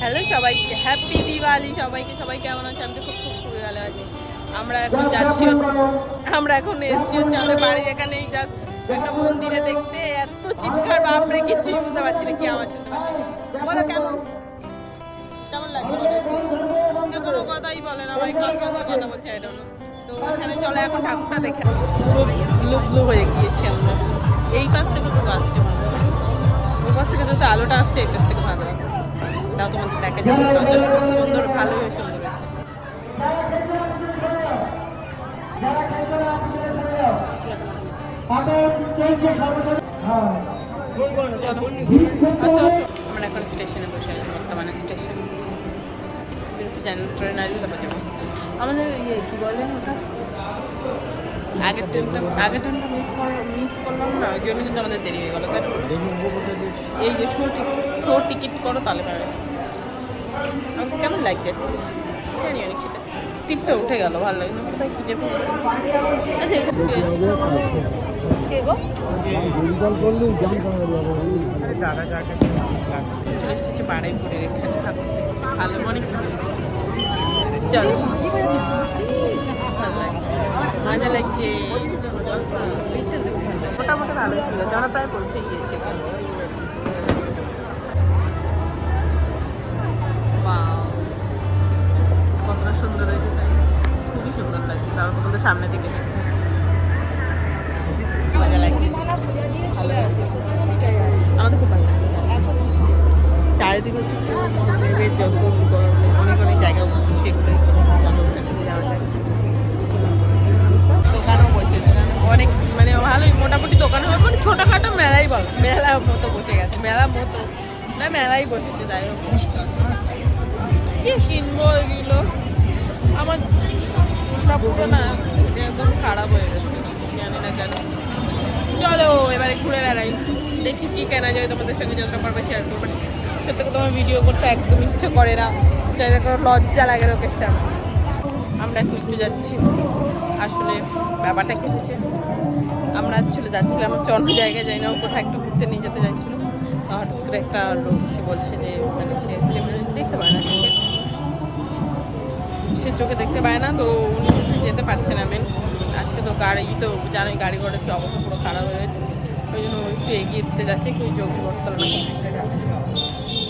Hello সবাইকে, happy Diwali সবাইকে। সবাই কেমন আছে? আমি তো খুব খুব খুবই ভালো আছি। আমরা এখন যাচ্ছি, আমরা এখন এসেছি হচ্ছে আমাদের বাড়ির এখানে জাস্ট একটা মন্দিরে দেখতে। এত চিৎকার, বাপরে কিছুই বুঝতে পারছি না, কি আওয়াজ শুনতে পাচ্ছি। বলো কেমন কেমন লাগছে? কেউ কোনো কথাই বলে না ভাই, কার সঙ্গে কথা বলছে এটা না। তো ওখানে চলো এখন ঠাকুরটা দেখে। পুরো ব্লু হয়ে গিয়েছি আমরা। এই পাশ থেকে তো আসছে ভালো, ওই পাশ থেকে তো আলোটা আসছে, এই পাশ থেকে ভালো আসছে। তাও তোমাদের দেখা যাবে, সুন্দর, ভালোই সুন্দর হচ্ছে। আমরা এখন স্টেশনে বসে আছি, বর্তমানে স্টেশন। কিন্তু জানি ট্রেন আসবে, তারপর যাবো। আমাদের ইয়ে কী বলেন ওটা, আগের ট্রেনটা মিস করলাম না, ওই জন্য কিন্তু আমাদের দেরি হয়ে গেলো। তাই এই যে শো টিকিট করো তাহলে পাবে। আমাকে কেমন লাগছে জানি অনেক সেটা। টিপটা উঠে গেল, ভালো লাগে না, কোথায় খুঁজে পেয়ে। আচ্ছা কে গো চলে এসেছে বারুইপুরের এখানে ঠাকুর, ভালো অনেক চলো, মজা লাগছে। মোটামুটি ভালোই ছিল, যারা প্রায় পৌঁছে গিয়েছে। কতটা সুন্দর হয়েছে, তাই খুবই সুন্দর লাগছে। তারপর তোমাদের সামনে থেকে মজা লাগছে, ভালো লাগছে, আমাদের খুব ভালো লাগছে। চারিদিকে হচ্ছে মহাদেবের যত অনেক অনেক জায়গা সেগুলো যাওয়া যায়। দোকানও বসে, অনেক মানে ভালোই মোটামুটি দোকানে মানে ছোটোখাটো মেলাই বলো, মেলার মতো বসে গেছে, মেলার মতো না, মেলাই বসেছে। যাই হোক, কি কিনবো এগুলো, আমার পুরো না একদম খারাপ হয়ে গেছে, জানি না কেন। চলো এবারে ঘুরে বেড়াই, দেখি কি কেনা যায়, তোমাদের সঙ্গে যতটা পারবে শেয়ার করবো। সত্যি তোমার ভিডিও করতে একদম ইচ্ছে করে না, জায়গা করে লজ্জা লাগে লোকের সামনে। আমরা ঘুরতে যাচ্ছি, আসলে ব্যাপারটা কি হচ্ছে, আমরা চলে যাচ্ছিলাম হচ্ছে অন্য জায়গায়, যাই না, ও কোথাও একটু ঘুরতে নিয়ে যেতে চাইছিলো। তো হঠাৎ করে একটা লোক এসে বলছে যে মানে সে হচ্ছে দেখতে পায় না, সে চোখে দেখতে পায় না, তো উনি যেতে পারছে না। মেন আজকে তো গাড়ি তো জানোই, গাড়ি ঘোড়ার একটু অবস্থা পুরো খারাপ হয়ে গেছে। ওই জন্য একটু এগিয়ে দিতে যাচ্ছে, একটু যোগী বটতলা না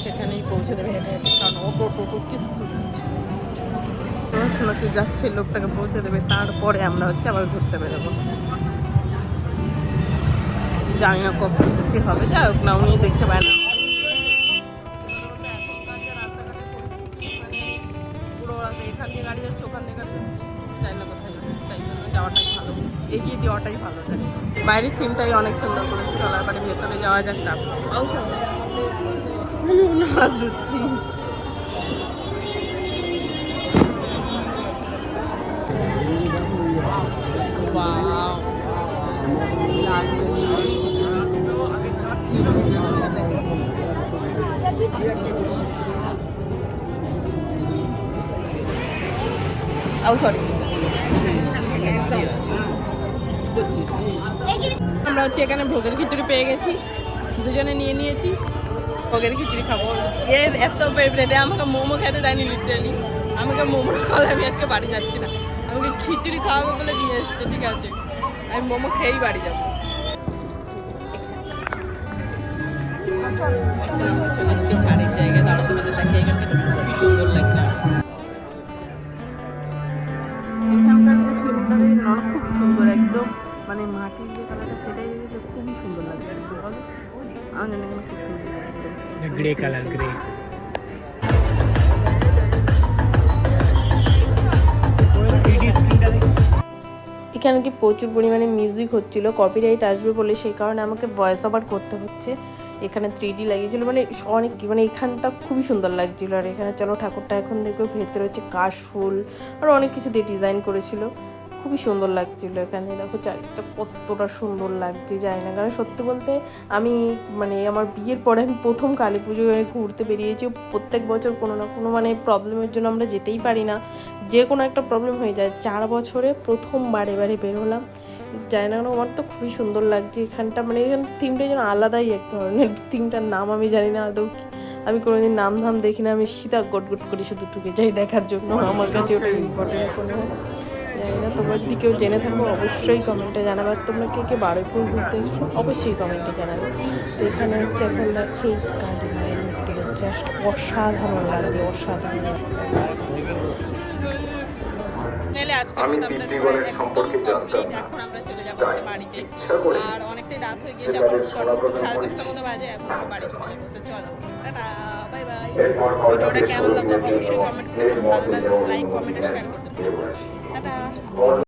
সেখানেই পৌঁছে দেবে হেঁটে হেঁটে, কারণ অটো টোটো কিছু হচ্ছে যাচ্ছে, লোকটাকে পৌঁছে দেবে, তারপরে আমরা হচ্ছে আবার ঘুরতে বেরোবো। জানি না কখন কি হবে, যাই হোক না, উনি দেখতে পায় না। পুরো এখান দিয়ে গাড়ি যাচ্ছে, ওখান দিয়ে গাড়ি যাচ্ছে, যাই না কোথায় যাবে, তাই জন্য যাওয়াটাই ভালো, এগিয়ে দেওয়াটাই ভালো। বাইরের থিমটাই অনেক সুন্দর করেছে, চলার পরে ভেতরে যাওয়া যাক না। লুচ্ছি সরি, আমরা হচ্ছে এখানে ভোগের খিচুড়ি পেয়ে গেছি, দুজনে নিয়ে নিয়েছি। ভোগের খিচুড়ি খাবো, এর এত ফেভারিট। আমাকে মোমো খেতে দেয়নি, লিটারালি আমাকে মোমো খাওয়ালে আমি আজকে বাড়ি যাচ্ছি না, আমাকে খিচুড়ি খাওয়াবো বলে নিয়ে এসছে। ঠিক আছে, আমি মোমো খেয়েই বাড়ি যাবো। চলে এসছি আরেক জায়গায়, দাঁড়াতে পারতে দেখে এখানটা খুবই সুন্দর লাগে। এখানকার যে থিমটা খুব সুন্দর, একদম মানে মাটির যে কালারটা সেটাই খুবই সুন্দর লাগছে। আমার জন্য খুব সুন্দর লাগছে, গ্রে কালার, গ্রে। এখানে কি প্রচুর পরিমাণে মিউজিক হচ্ছিল, কপিরাইট আসবে বলে সেই কারণে আমাকে ভয়েস ওভার করতে হচ্ছে। এখানে 3D লাগিয়েছিল, মানে অনেক মানে এখানটা খুবই সুন্দর লাগছিল। আর এখানে চলো ঠাকুরটা এখন দেখবে, ভেতরে হচ্ছে কাশফুল আর অনেক কিছু দিয়ে ডিজাইন করেছিল, খুবই সুন্দর লাগছিল। এখানে দেখো চারিদিকটা কতটা সুন্দর লাগছে, যায় না, কারণ সত্যি বলতে আমি মানে আমার বিয়ের পরে আমি প্রথম কালী পুজোয় ঘুরতে বেরিয়েছি। প্রত্যেক বছর কোনো না কোনো মানে প্রবলেমের জন্য আমরা যেতেই পারি না, যে কোনো একটা প্রবলেম হয়ে যায়। 4 বছরে প্রথমবার এবারে বেরোলাম, যায় না, আমার তো খুবই সুন্দর লাগছে এখানটা। মানে এখানে থিমটা যেন আলাদাই এক ধরনের, থিমটার নাম আমি জানি না আদৌ আমি কোনোদিন নাম ধাম দেখি না, আমি সীতা গটগট করে শুধু ঢুকে যাই দেখার জন্য, আমার কাছে ওটা ইম্পর্টেন্ট মনে হয়। জানি না, তোমরা যদি কেউ জেনে থাকো অবশ্যই কমেন্টে জানাবে, আর তোমরা কে কে বারুইপুর ঘুরতে এসো অবশ্যই কমেন্টে জানাবে। তো এখানে হচ্ছে এখন দেখো এই কালী মায়ের মূর্তিটা জাস্ট অসাধারণ লাগবে, অসাধারণ লাগবে। আমি দিব্যিগণের সম্পর্কে জানতাম না, এখন আমরা চলে যাবো বাড়িতে, আর অনেকটাই রাত হয়ে গিয়েছে, এখন 10:30 মতো বাজে, এখন বাড়ি চলে যাবো। তো চলো, টাটা, বাই বাই। ভিডিওটা কেমন লাগলো অবশ্যই কমেন্ট করে, ভালো লাগলে লাইক কমেন্ট শেয়ার করতে পারো। টাটা।